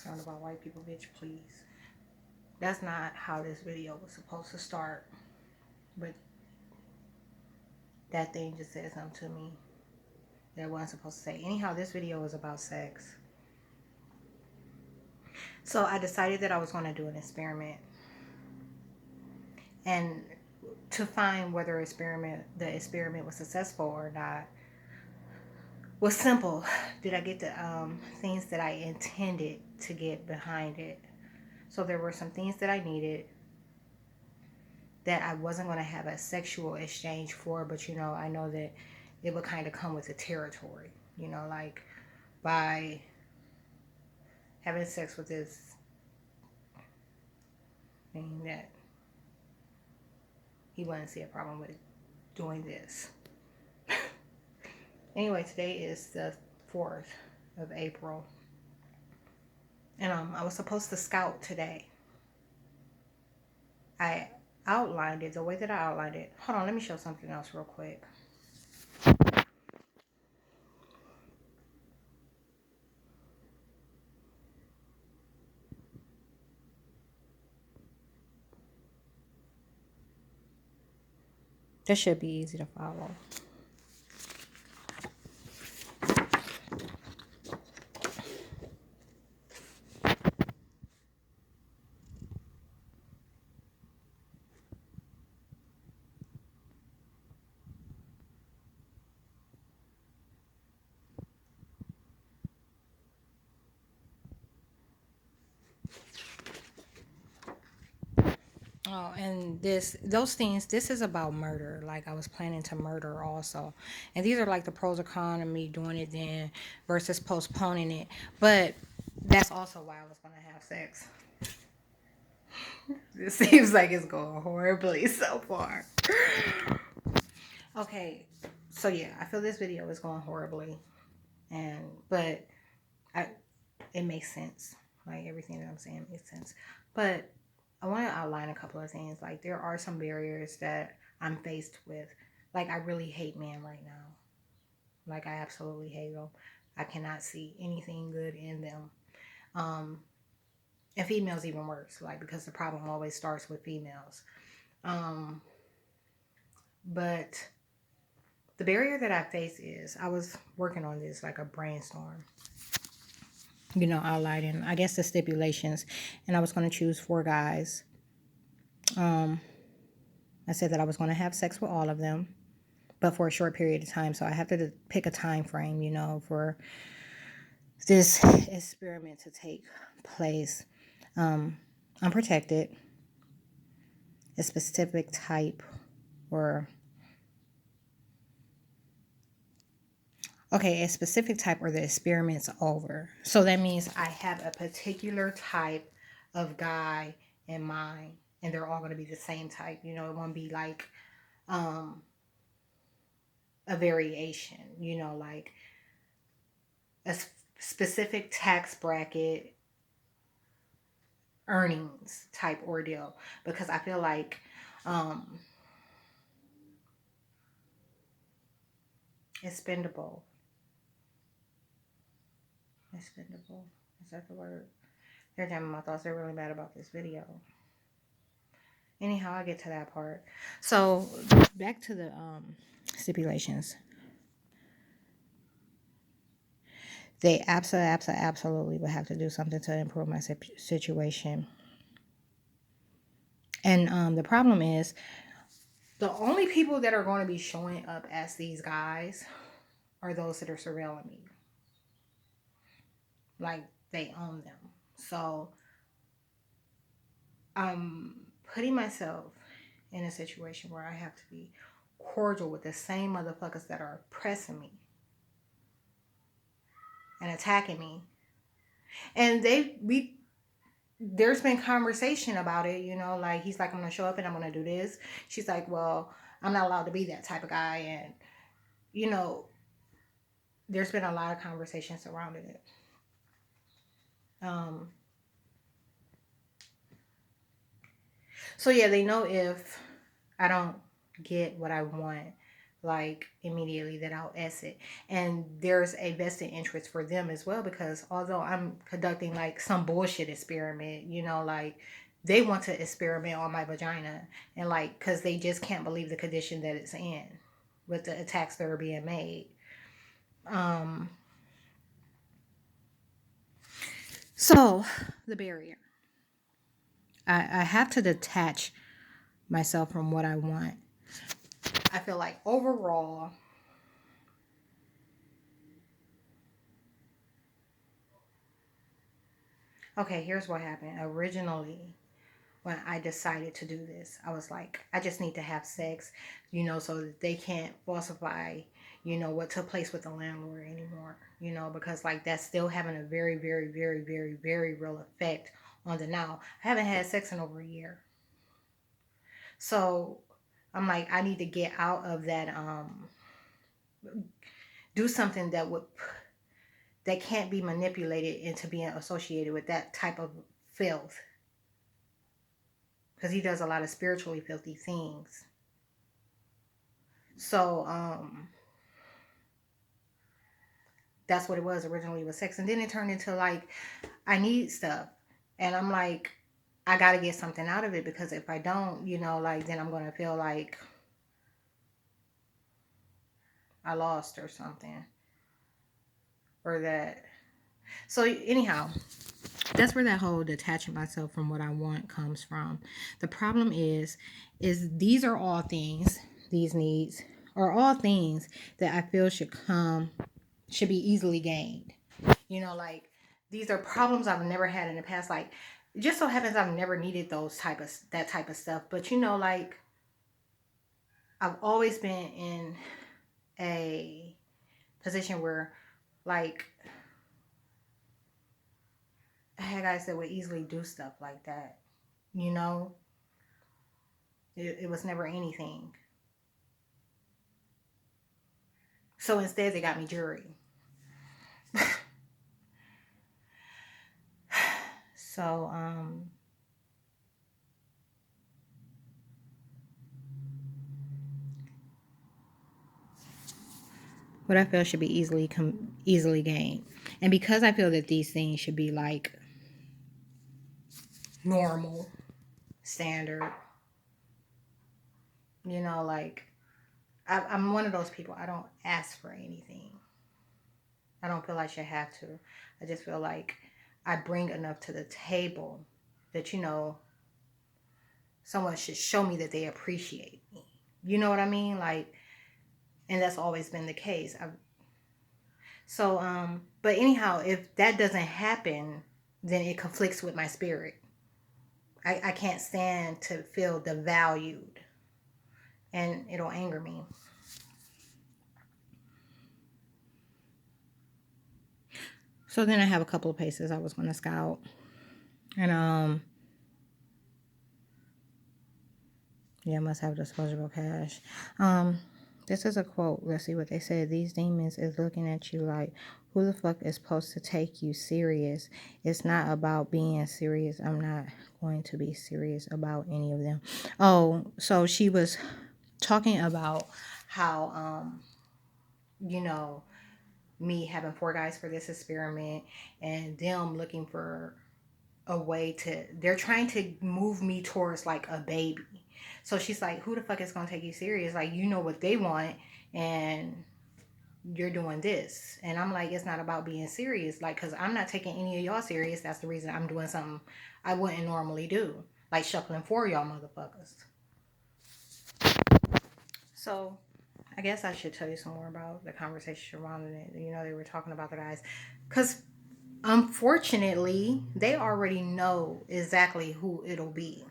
concerned about white people, bitch, please. That's not how this video was supposed to start. But that thing just said something to me that I wasn't supposed to say. Anyhow, this video is about sex. So I decided that I was going to do an experiment. And to find whether the experiment was successful or not was simple. Did I get the things that I intended to get behind it? So there were some things that I needed that I wasn't going to have a sexual exchange for, but I know that it would kind of come with the territory, like by having sex with this thing that he wouldn't see a problem with doing this. Anyway, today is the 4th of April. And I was supposed to scout today. I outlined it the way that I outlined it. Hold on, let me show something else real quick. This should be easy to follow. Oh, and this is about murder. Like I was planning to murder also. And these are like the pros or cons of me doing it then versus postponing it. But that's also why I was going to have sex. It seems like it's going horribly so far. Okay, so yeah, I feel this video is going horribly. But it makes sense. Like everything that I'm saying makes sense. But I want to outline a couple of things. Like there are some barriers that I'm faced with. Like I really hate men right now. Like I absolutely hate them. I cannot see anything good in them. And females even worse. Like because the problem always starts with females. But the barrier that I face is I was working on this like a brainstorm. Outlining, I guess, the stipulations. And I was going to choose 4 guys. I said that I was going to have sex with all of them, but for a short period of time. So I have to pick a time frame, for this experiment to take place. Unprotected, a specific type, or a specific type, or the experiment's over. So that means I have a particular type of guy in mind, and they're all going to be the same type. It won't be like a variation, like a specific tax bracket earnings type ordeal, because I feel like expendable. Expendable. Is that the word? Every time my thoughts are really bad about this video. Anyhow, I get to that part. So back to the stipulations. They absolutely would have to do something to improve my situation. And the problem is, the only people that are going to be showing up as these guys are those that are surveilling me. Like, they own them. So, I'm putting myself in a situation where I have to be cordial with the same motherfuckers that are pressing me and attacking me. And there's been conversation about it, like he's like, I'm gonna show up and I'm gonna do this. She's like, well, I'm not allowed to be that type of guy. And there's been a lot of conversation surrounding it. So yeah, they know if I don't get what I want, like immediately that I'll exit. And there's a vested interest for them as well, because although I'm conducting like some bullshit experiment, you know, like they want to experiment on my vagina, and like because they just can't believe the condition that it's in with the attacks that are being made. um so the barrier, I have to detach myself from what I want. I feel like overall, okay, here's what happened. Originally, when I decided to do this, I was like, I just need to have sex, you know, so that they can't falsify, you know, what took place with the landlord anymore, you know, because like that's still having a very, very, very, very, very real effect on the now. I haven't had sex in over a year. So I'm like, I need to get out of that, do something that can't be manipulated into being associated with that type of filth, because he does a lot of spiritually filthy things. So that's what it was originally, with sex, and then it turned into like I need stuff, and I'm like, I got to get something out of it, because if I don't, you know, like then I'm going to feel like I lost or something, or that. So anyhow, that's where that whole detaching myself from what I want comes from. The problem is these are all things, these needs are all things that I feel should be easily gained. You know, like these are problems I've never had in the past. Like, it just so happens I've never needed that type of stuff. But you know, like I've always been in a position where, like, I had guys that would easily do stuff like that. You know, it was never anything. So instead, they got me jewelry. So what I feel should be easily gained, and because I feel that these things should be like normal, standard. You know, like I'm one of those people. I don't ask for anything. I don't feel I should have to. I just feel like I bring enough to the table that, you know, someone should show me that they appreciate me. You know what I mean? Like, and that's always been the case. But anyhow, if that doesn't happen, then it conflicts with my spirit. I can't stand to feel devalued, and it'll anger me. So then I have a couple of places I was going to scout. And yeah, must have disposable cash. Um, this is a quote. Let's see what they said. These demons is looking at you like, who the fuck is supposed to take you serious? It's not about being serious. I'm not going to be serious about any of them. Oh, so she was talking about how you know, me having four guys for this experiment, and them looking for a way to, they're trying to move me towards like a baby. So she's like, who the fuck is gonna take you serious? Like, you know what they want, and you're doing this. And I'm like, it's not about being serious, like, because I'm not taking any of y'all serious. That's the reason I'm doing something I wouldn't normally do, like shuffling for y'all motherfuckers. So I guess I should tell you some more about the conversation surrounding it. You know, they were talking about the guys, because unfortunately they already know exactly who it'll be.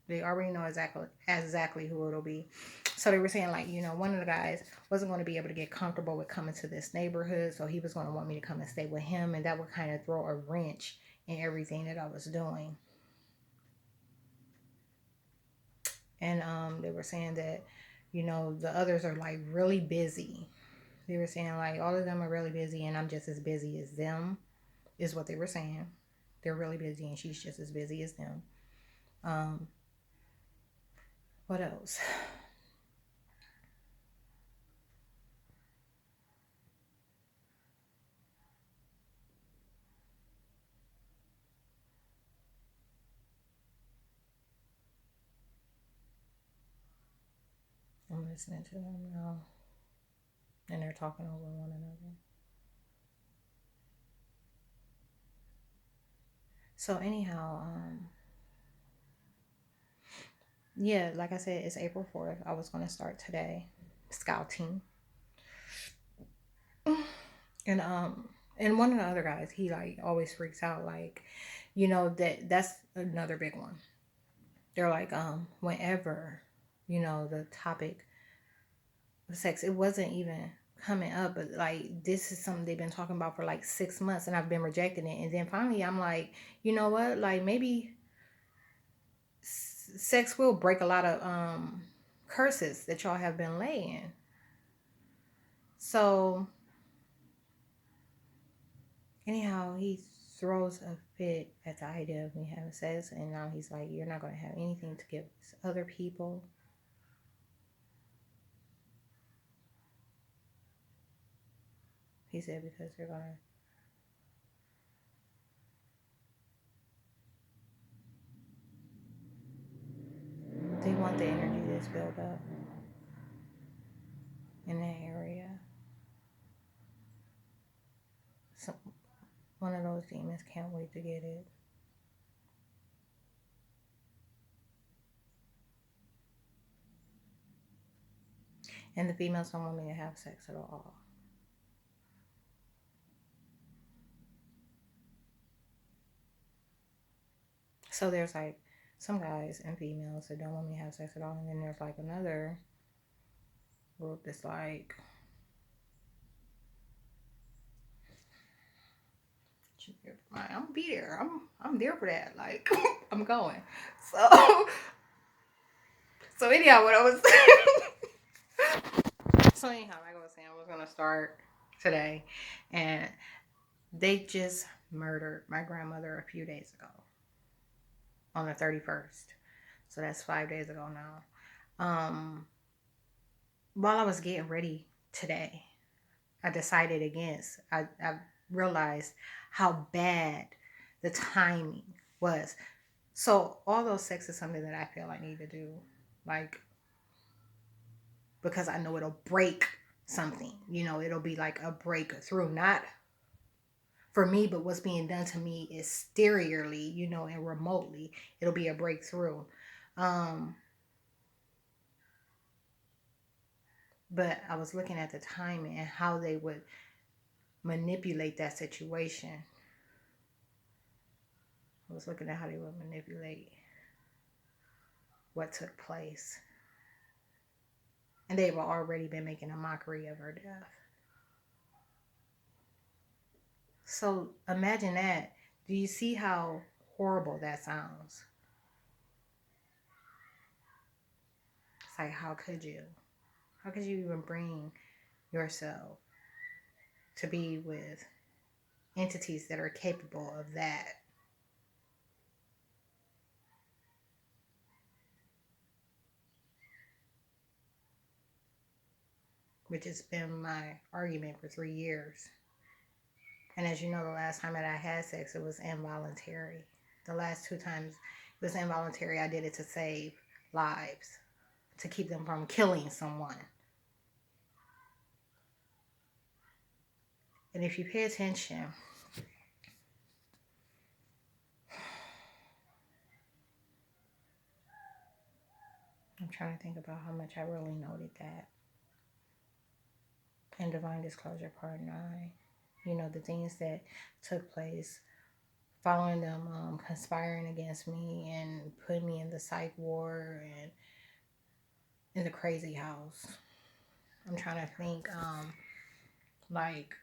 They already know exactly who it'll be. So they were saying, like, you know, one of the guys wasn't going to be able to get comfortable with coming to this neighborhood, so he was going to want me to come and stay with him, and that would kind of throw a wrench in everything that I was doing. And they were saying that, you know, the others are like really busy. They were saying like all of them are really busy, and I'm just as busy as them, is what they were saying. They're really busy, and she's just as busy as them. Um, what else? listening to them now. And they're talking over one another. So anyhow, yeah, like I said, it's April 4th. I was gonna start today scouting. And one of the other guys, he like always freaks out, like, that's another big one. They're like, whenever, the topic of sex, it wasn't even coming up, but like this is something they've been talking about for like 6 months and I've been rejecting it. And then finally I'm like, you know what? Like maybe sex will break a lot of curses that y'all have been laying. So anyhow, he throws a fit at the idea of me having sex, and now he's like, "You're not going to have anything to give other people." He said because they want the energy that's built up in that area. So one of those demons can't wait to get it. And the females don't want me to have sex at all. So there's like some guys and females that don't want me to have sex at all, and then there's like another group that's like, I'm gonna be there. I'm there for that. Like I'm going. So so anyhow, what I was so anyhow, like I was saying, I was gonna start today, and they just murdered my grandmother a few days ago on the 31st. So that's 5 days ago now. While I was getting ready today, I decided against. I realized how bad the timing was. So all those sex is something that I feel I need to do, like, because I know it'll break something. It'll be like a breakthrough, not for me, but what's being done to me exteriorly, and remotely. It'll be a breakthrough. But I was looking at the timing and how they would manipulate that situation. I was looking at how they would manipulate what took place. And they've already been making a mockery of her death. So imagine that. Do you see how horrible that sounds? It's like, how could you? How could you even bring yourself to be with entities that are capable of that? Which has been my argument for 3 years. And as you know, the last time that I had sex, it was involuntary. The last 2 times it was involuntary. I did it to save lives, to keep them from killing someone. And if you pay attention, I'm trying to think about how much I really noted that. In Divine Disclosure Part 9, the things that took place following them conspiring against me and putting me in the psych ward and in the crazy house. I'm trying to think, like,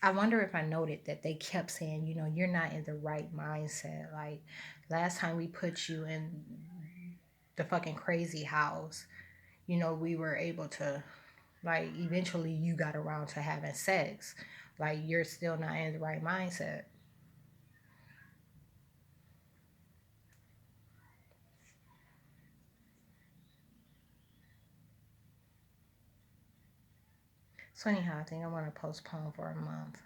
I wonder if I noted that they kept saying, you're not in the right mindset. Like, last time we put you in the fucking crazy house, we were able to, like, eventually you got around to having sex. Like, you're still not in the right mindset. So anyhow, I think I'm going to postpone for a month.